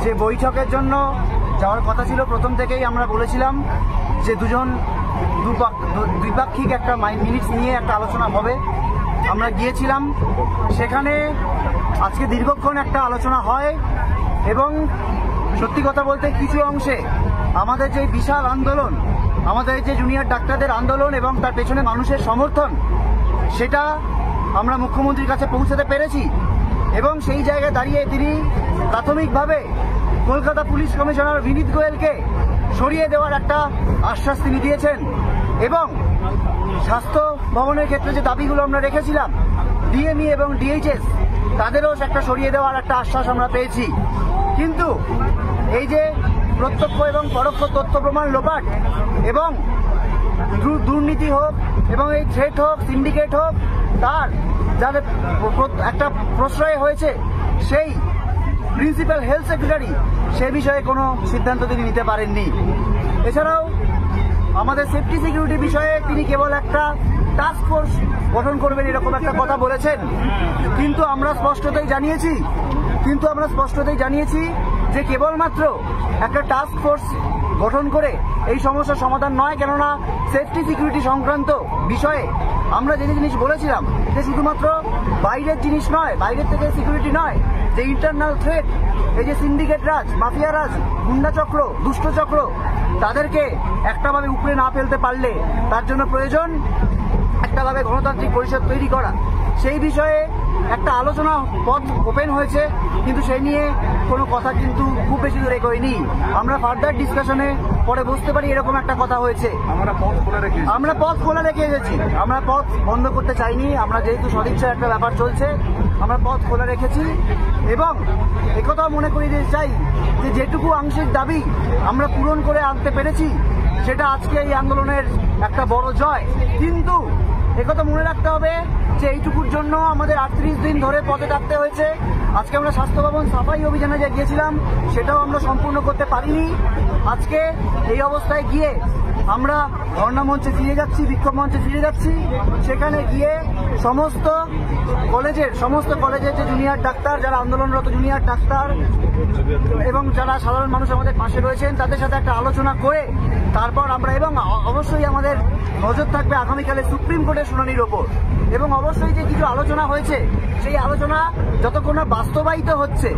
যে বৈঠকের জন্য যাওয়ার কথা ছিল প্রথম থেকেই আমরা বলেছিলাম যে দ্বিপাক্ষিক একটা মিনিটস নিয়ে একটা আলোচনা হবে। আমরা গিয়েছিলাম সেখানে, আজকে দীর্ঘক্ষণ একটা আলোচনা হয় এবং সত্যি কথা বলতে কিছু অংশে আমাদের যে বিশাল আন্দোলন, আমাদের যে জুনিয়র ডাক্তারদের আন্দোলন এবং তার পেছনে মানুষের সমর্থন, সেটা আমরা মুখ্যমন্ত্রীর কাছে পৌঁছাতে পেরেছি এবং সেই জায়গায় দাঁড়িয়ে তিনি প্রাথমিকভাবে কলকাতা পুলিশ কমিশনার বিনীত গোয়েলকে সরিয়ে দেওয়ার একটা আশ্বাস তিনি দিয়েছেন এবং স্বাস্থ্য ভবনের ক্ষেত্রে যে দাবিগুলো আমরা রেখেছিলাম ডিএমই এবং ডিএইচএস, তাদেরও একটা সরিয়ে দেওয়ার একটা আশ্বাস আমরা পেয়েছি। কিন্তু এই যে প্রত্যক্ষ এবং পরোক্ষ তথ্য প্রমাণ লোপাট এবং দুর্নীতি হোক এবং এই থ্রেট হোক, সিন্ডিকেট হোক, তার যাদের একটা প্রশ্রয় হয়েছে সেই প্রিন্সিপাল হেলথ সেক্রেটারি, সে বিষয়ে কোনো সিদ্ধান্ত তিনি নিতে পারেননি। এছাড়াও আমাদের সেফটি সিকিউরিটি বিষয়ে তিনি কেবল একটা টাস্ক ফোর্স গঠন করবেন এরকম একটা কথা বলেছেন, কিন্তু আমরা স্পষ্টতই জানিয়েছি যে কেবলমাত্র একটা টাস্ক ফোর্স গঠন করে এই সমস্যার সমাধান নয়। কেননা সেফটি সিকিউরিটি সংক্রান্ত বিষয়ে আমরা যে জিনিস বলেছিলাম যে শুধুমাত্র বাইরের জিনিস নয়, বাইরের থেকে সিকিউরিটি নয়, যে ইন্টারনাল থ্রেট, এই যে সিন্ডিকেট রাজ, মাফিয়া রাজ, গুন্ডা চক্র, দুষ্ট চক্র, তাদেরকে একটাভাবে উপরে না ফেলতে পারলে তার জন্য প্রয়োজন একটাভাবে গণতান্ত্রিক পরিষদ তৈরি করা। সেই বিষয়ে একটা আলোচনা পথ ওপেন হয়েছে, কিন্তু সেই নিয়ে কোনো কথা কিন্তু খুব বেশি দূর এগোয়নি। আমরা ফার্দার ডিসকাশনে পরে বুঝতে পারি এরকম একটা কথা হয়েছে। আমরা পথ খোলা রেখে এসেছি, আমরা পথ বন্ধ করতে চাইনি। আমরা যেহেতু সদিচ্ছার একটা ব্যাপার চলছে, আমরা পথ খোলা রেখেছি এবং একথাও মনে করি যে চাই যে যেটুকু আংশিক দাবি আমরা পূরণ করে আনতে পেরেছি সেটা আজকে এই আন্দোলনের একটা বড় জয়। কিন্তু একথা মনে রাখতে হবে যে এইটুকুর জন্য আমাদের 38 দিন ধরে পথে থাকতে হয়েছে। আজকে আমরা স্বাস্থ্য ভবন সাফাই অভিযানে যে গিয়েছিলাম সেটাও আমরা সম্পূর্ণ করতে পারিনি। আজকে এই অবস্থায় গিয়ে আমরা ধর্ণা মঞ্চে ফিরে যাচ্ছি, বিক্ষোভ মঞ্চে ফিরে যাচ্ছি। সেখানে গিয়ে সমস্ত কলেজের যে জুনিয়র ডাক্তার, যারা আন্দোলনরত জুনিয়র ডাক্তার এবং যারা সাধারণ মানুষ আমাদের পাশে রয়েছেন, তাদের সাথে একটা আলোচনা করে তারপর আমরা, এবং অবশ্যই আমাদের নজর থাকবে আগামীকালে সুপ্রিম কোর্টের শুনানির ওপর, এবং অবশ্যই যে কিছু আলোচনা হয়েছে সেই আলোচনা যতক্ষণ না বাস্তবায়িত হচ্ছে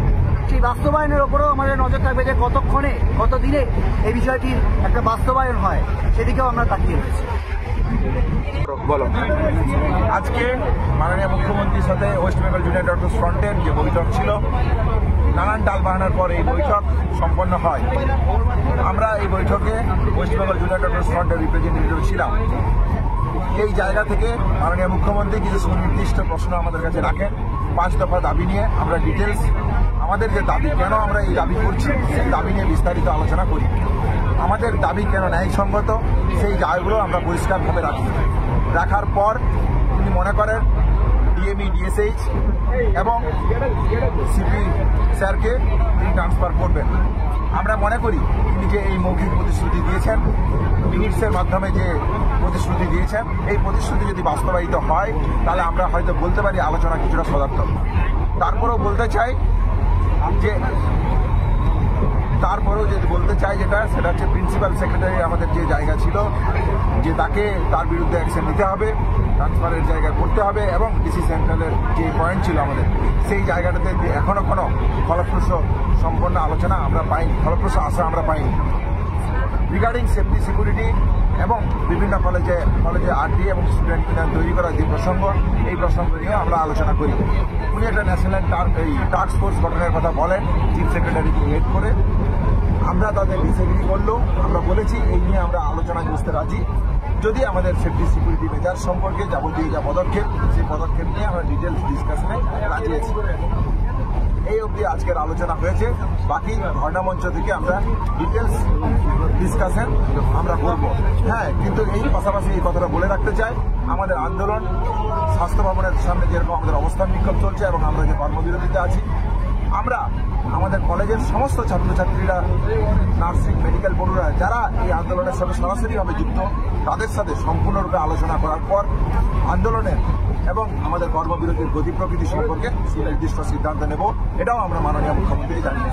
সেই বাস্তবায়নের ওপরেও আমাদের নজর থাকবে যে কতক্ষণে, কতদিনে এই বিষয়টির একটা বাস্তবায়ন হয়, সেদিকেও আমরা তাকিয়ে রয়েছি। বলো, আজকে মাননীয় মুখ্যমন্ত্রীর সাথে ওয়েস্ট বেঙ্গল জুনিয়র ডক্টরস ফ্রন্টের যে বৈঠক ছিল, নানান টালবাহানার পর এই বৈঠক সম্পন্ন হয়। আমরা এই বৈঠকে ওয়েস্ট বেঙ্গল জুনিয়র ডক্টরস ফ্রন্টের রিপ্রেজেন্টেটিভ ছিলাম। এই জায়গা থেকে মাননীয় মুখ্যমন্ত্রী কিছু সুনির্দিষ্ট প্রশ্ন আমাদের কাছে রাখেন। 5 দফা দাবি নিয়ে আমরা ডিটেলস, আমাদের যে দাবি, কেন আমরা এই দাবি করছি সেই দাবি নিয়ে বিস্তারিত আলোচনা করি। আমাদের দাবি কেন ন্যায়সঙ্গত সেই জায়গাগুলো আমরা পরিষ্কারভাবে রাখার পর তিনি মনে করেন ডিএমই, ডিএসএইচ এবং সিপি স্যারকে তিনি ট্রান্সফার করবেন। আমরা মনে করি তিনি যে এই মৌখিক প্রতিশ্রুতি দিয়েছেন, মিনিটসের মাধ্যমে যে প্রতিশ্রুতি দিয়েছেন, এই প্রতিশ্রুতি যদি বাস্তবায়িত হয় তাহলে আমরা হয়তো বলতে পারি আলোচনা কিছুটা সদার্থক। তারপরেও বলতে চাই যেটা সেটা হচ্ছে প্রিন্সিপাল সেক্রেটারি আমাদের যে জায়গা ছিল, যে তাকে তার বিরুদ্ধে অ্যাকশন নিতে হবে, ট্রান্সফারের জায়গা করতে হবে, এবং ডিসি সেন্ট্রালের যে পয়েন্ট ছিল আমাদের সেই জায়গাটাতে এখনো কোনো ফলপ্রসূ সম্পন্ন আলোচনা আমরা পাইনি, ফলপ্রসূ আশা আমরা পাইনি। রিগার্ডিং সেফটি সিকিউরিটি এবং বিভিন্ন কলেজে আরটি এবং স্টুডেন্ট ইউনিয়ন তৈরি করার যে প্রসঙ্গ, এই প্রসঙ্গ নিয়ে আমরা আলোচনা করি। উনি একটা ন্যাশনাল টাস্ক ফোর্স গঠনের কথা বলেন চিফ সেক্রেটারিকে হেড করে। আমরা তাদের ডিসএগ্রি করলেও আমরা বলেছি এই নিয়ে আমরা আলোচনায় বসতে রাজি, যদি আমাদের সেফটি সিকিউরিটি মেজার সম্পর্কে যাবতীয় যা পদক্ষেপ, সেই পদক্ষেপ নিয়ে আমরা ডিটেলস ডিসকাশনে রাজি আছি। এই অবধি আজকের আলোচনা হয়েছে। বাকি ধর্ণা মঞ্চ থেকে আমরা ডিটেলস ডিসকাশন আমরা করব। হ্যাঁ, কিন্তু এই পাশাপাশি এই কথাটা বলে রাখতে চাই, আমাদের আন্দোলন স্বাস্থ্য ভবনের সামনে যেরকম আমাদের অবস্থান বিক্ষোভ চলছে এবং আমরা যে কর্মবিরতিতে আছি, আমরা আমাদের কলেজের সমস্ত ছাত্রছাত্রীরা, নার্সিং, মেডিকেল পড়ুরা যারা এই আন্দোলনের সাথে সরাসরিভাবে যুক্ত, তাদের সাথে সম্পূর্ণরূপে আলোচনা করার পর আন্দোলনের এবং আমাদের কর্মবিরতির গতি প্রকৃতি সম্পর্কে সুনির্দিষ্ট সিদ্ধান্ত নেব। এটাও আমরা মাননীয় মুখ্যমন্ত্রী জানিয়েছি।